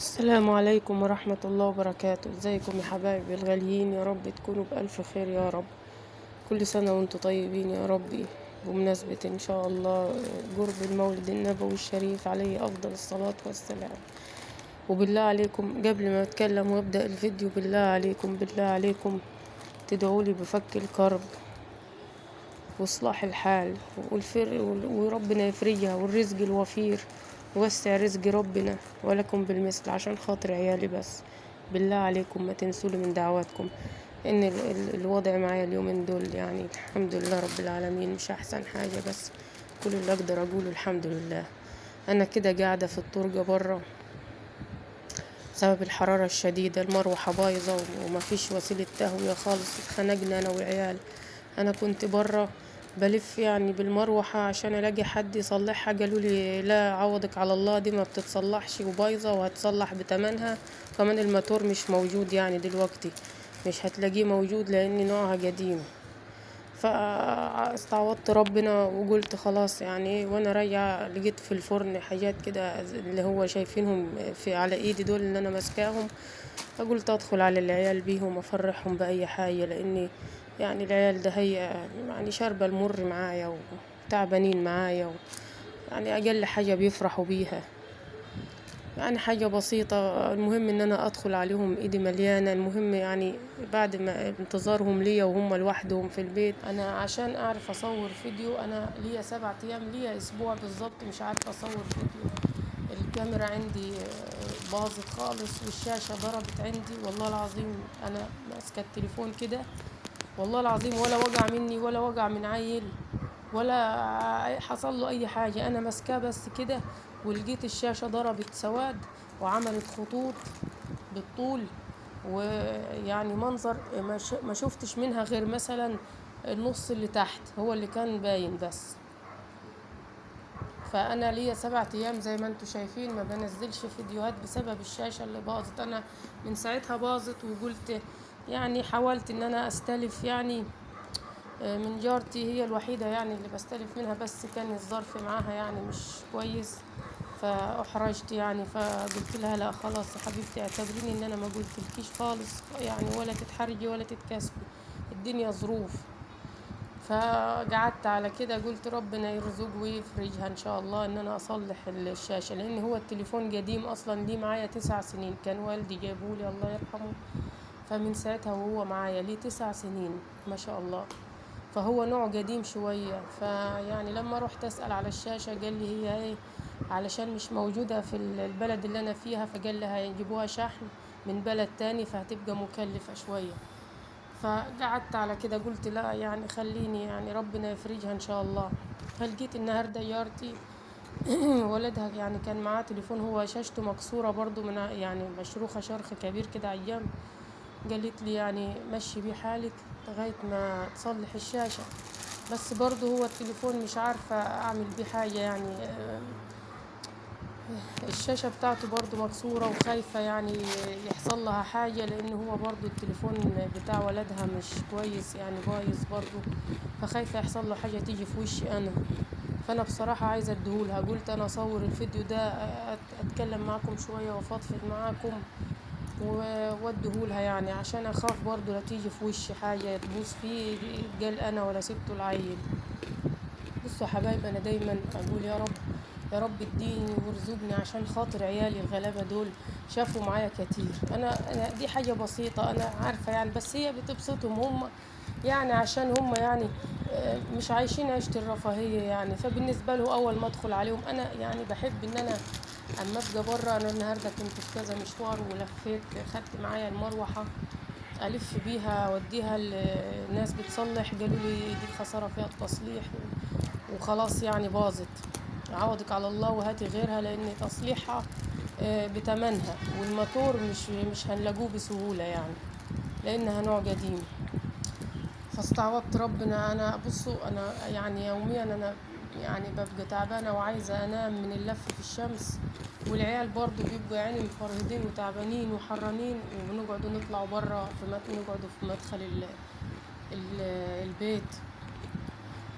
السلام عليكم ورحمة الله وبركاته. ازيكم يا حبايبي الغاليين؟ يا رب تكونوا بألف خير يا رب. كل سنة وانتم طيبين يا ربي، بمناسبة ان شاء الله قرب المولد النبوي الشريف عليه أفضل الصلاة والسلام. وبالله عليكم قبل ما أتكلم وأبدأ الفيديو، بالله عليكم تدعولي بفك الكرب وإصلاح الحال وربنا يفرجها والرزق الوفير، وسع رزق ربنا ولكم بالمثل عشان خاطر عيالي. بس بالله عليكم ما تنسولي من دعواتكم، ان الوضع معايا اليومين دول يعني الحمد لله رب العالمين مش احسن حاجة، بس كل اللي اقدر اقوله الحمد لله. انا كده قاعدة في الطرقة برا بسبب الحرارة الشديدة، المروحة بايظة ومفيش وسيلة تهوية خالص، اتخنقنا انا وعيال. انا كنت برا بلف يعني بالمروحة عشان الاقي حد يصلحها، قالوا لي لا عوضك على الله، دي ما بتتصلحش وبايظة وهتصلح بتمنها، كمان الماتور مش موجود يعني دلوقتي، مش هتلاقيه موجود لان نوعها قديم. فاستعوضت ربنا وقلت خلاص يعني، وانا راجعة لقيت في الفرن حاجات كده اللي هو شايفينهم في على ايدي دول اللي انا ماسكاهم، فقلت ادخل على العيال بيهم افرحهم باي حاجة، لاني يعني العيال ده هي يعني شاربة المر معايا وتعبانين معايا يعني اقل حاجة بيفرحوا بيها، يعني حاجة بسيطة. المهم ان انا ادخل عليهم ايدي مليانة. المهم يعني بعد ما انتظارهم ليا وهم لوحدهم في البيت، انا عشان اعرف اصور فيديو انا ليا 7 ايام، ليا اسبوع بالظبط مش عارفة اصور فيديو. الكاميرا عندي باظت خالص والشاشة ضربت عندي، والله العظيم انا ماسكة التليفون كده والله العظيم ولا وجع مني ولا وجع من عيل ولا حصل له اي حاجة، انا ماسكاه بس كده ولقيت الشاشة ضربت سواد وعملت خطوط بالطول، ويعني منظر ما شفتش منها غير مثلا النص اللي تحت هو اللي كان باين بس. فانا ليا 7 ايام زي ما انتم شايفين ما بنزلش فيديوهات بسبب الشاشة اللي باظت. انا من ساعتها باظت وقلت يعني حاولت ان انا استلف يعني من جارتي، هي الوحيدة يعني اللي بستلف منها، بس كان الظرف معاها يعني مش كويس فاحرجت يعني، فقلت لها لا خلاص يا حبيبتي اعتبريني ان انا ما قلتلكيش خالص يعني، ولا تتحرجي ولا تتكسفي، الدنيا ظروف. فقعدت على كده قلت ربنا يرزق ويفرجها ان شاء الله ان انا اصلح الشاشة، لان هو التليفون قديم اصلا، ليه معايا 9 سنين، كان والدي جابولي الله يرحمه، فمن ساعتها وهو معايا ليه 9 سنين ما شاء الله، فهو نوع قديم شوية. فيعني لما رحت أسأل على الشاشة قال لي هي ايه علشان مش موجودة في البلد اللي أنا فيها، فقال لي هيجيبوها شحن من بلد تاني فهتبقى مكلفة شوية. فقعدت على كده قلت لا يعني خليني يعني ربنا يفرجها إن شاء الله. فلقيت النهاردة جارتي ولدها يعني كان معاه تليفون هو شاشته مكسورة برضو من يعني مشروخة شرخ كبير كده على الجنب، قالت لي يعني مشي بيه حالك لغاية ما تصلح الشاشة، بس برضو هو التليفون مش عارفة أعمل بيه حاجة يعني. الشاشة بتاعته برضو مكسورة وخايفة يعني يحصل لها حاجة، لأن هو برضو التليفون بتاع ولدها مش كويس يعني بايظ برضو، فخايفة يحصل له حاجة تيجي في وشي أنا. فأنا بصراحة عايزة اديهولها، قلت أنا أصور الفيديو ده أتكلم معاكم شوية وأفضفض معاكم واديهولها يعني، عشان اخاف برضو لا تيجي في وشي حاجه تبوظ فيه قال انا ولا سبته العيل. بصوا يا حبايب انا دايما اقول يا رب يا رب اديني وارزقني عشان خاطر عيالي الغلابه دول شافوا معايا كتير. أنا دي حاجه بسيطه انا عارفه يعني، بس هي بتبسطهم هم يعني، عشان هم يعني مش عايشين عيشة الرفاهية يعني، فبالنسبة له أول ما أدخل عليهم أنا يعني بحب إن أنا أما أبقى برا. أنا النهاردة كنت في كذا مشوار ولفيت، خدت معايا المروحة ألف بيها أوديها الناس بتصلح، قالوا لي دي خسارة فيها التصليح وخلاص يعني باظت، عوضك على الله وهاتي غيرها، لأن تصليحها بتمنها، والموتور مش هنلاقوه بسهولة يعني لأنها نوع قديم. فاستعوضت ربنا. انا بصوا انا يعني يوميا انا يعني ببقى تعبانه وعايزه انام من اللف في الشمس، والعيال برضو بيبقوا يعني مفرهدين وتعبانين وحرانين، وبنقعدوا نطلعوا برا نقعدوا في مدخل ال البيت،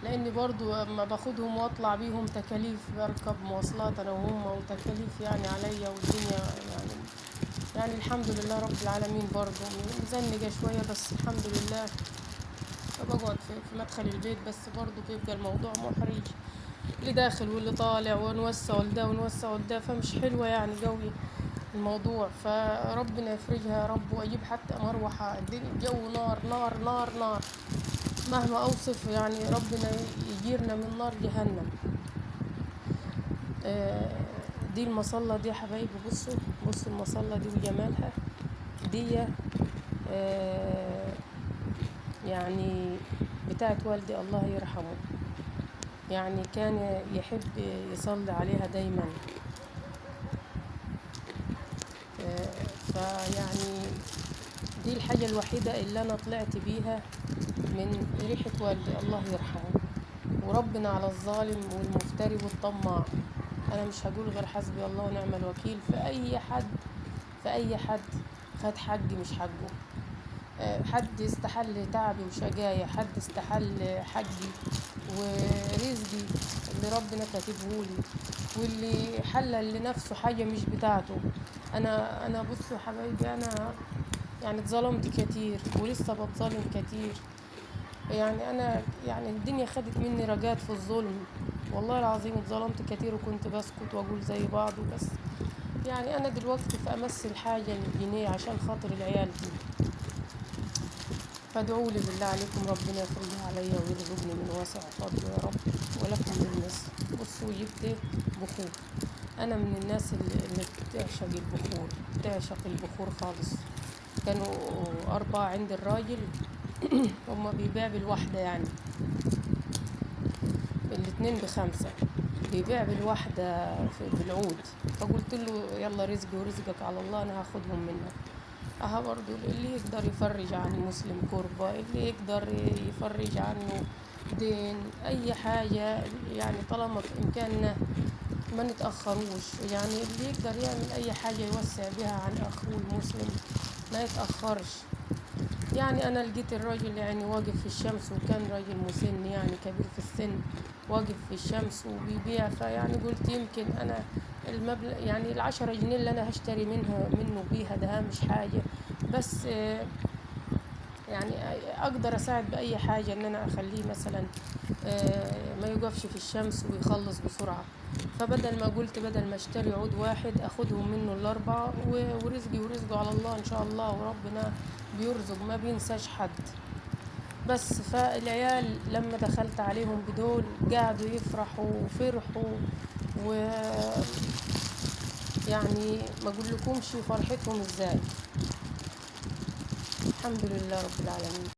لاني برضو اما باخدهم واطلع بيهم تكاليف، بركب مواصلات انا وهم وتكاليف يعني عليا، والدنيا يعني يعني الحمد لله رب العالمين. برضه مزنجة شوية بس الحمد لله. فبقعد في مدخل البيت بس برضه بيبقى الموضوع محرج، اللي داخل واللي طالع ونوسع لده ونوسع لده، فمش حلوة يعني قوي الموضوع. فربنا يفرجها يا رب، واجيب حتى مروحة. الجو نار نار نار نار، مهما اوصف يعني ربنا يجيرنا من نار جهنم. آه، دي المصلة دي يا حبايبي، بصوا بصوا المصلة دي وجمالها دي. آه، يعني بتاعت والدي الله يرحمه، يعني كان يحب يصلي عليها دايما. فيعني دي الحاجة الوحيدة اللي أنا طلعت بيها من ريحة والدي الله يرحمه. وربنا على الظالم والمفتري والطماع. أنا مش هقول غير حسبي الله ونعم الوكيل في أي حد، في أي حد خد حقي مش حقه. حد استحل تعبي وشقايا، حد استحل حقي ورزقي اللي ربنا كاتبهولي، واللي حلل لنفسه حاجة مش بتاعته. أنا بصوا يا حبايبي، أنا يعني اتظلمت كتير ولسه بتظلم كتير. يعني أنا يعني الدنيا خدت مني رجات في الظلم، والله العظيم اتظلمت كتير وكنت بسكت وأقول زي بعض وبس. يعني أنا دلوقتي في أمثل حاجة للجنيه عشان خاطر العيال دي. فادعوا لي بالله عليكم ربنا يفرجها عليا ويرزقني من واسع فضله يا رب، ولكم بالنصر. بصوا جبت بخور. انا من الناس اللي بتعشق البخور، بتعشق البخور خالص. كانوا 4 عند الراجل هما بيبيع بالواحدة، يعني الاتنين ب5، بيبيع بالواحدة بالعود. فقلت له يلا رزقي ورزقك على الله، انا هاخدهم منك. برضو اللي يقدر يفرج عن مسلم كربة، اللي يقدر يفرج عنه دين، اي حاجة يعني طالما في امكاننا ما نتأخروش. يعني اللي يقدر يعمل اي حاجة يوسع بها عن اخوه المسلم ما يتأخرش. يعني انا لقيت الراجل يعني واقف في الشمس، وكان راجل مسن يعني كبير في السن، واقف في الشمس وبيبيع. فيعني قلت يمكن انا المبلغ يعني 10 جنيه اللي انا هشتري منه بيها ده مش حاجة، بس يعني اقدر اساعد باي حاجة، ان انا اخليه مثلا ما يوقفش في الشمس ويخلص بسرعة. فبدل ما قلت بدل ما اشتري عود واحد اخدهم منه ال4، ورزقي ورزقه على الله ان شاء الله، وربنا بيرزق ما بينساش حد. بس فالعيال لما دخلت عليهم بدول قعدوا يفرحوا وفرحوا، و يعني ما اقول لكمش فرحتهم ازاي. الحمد لله رب العالمين.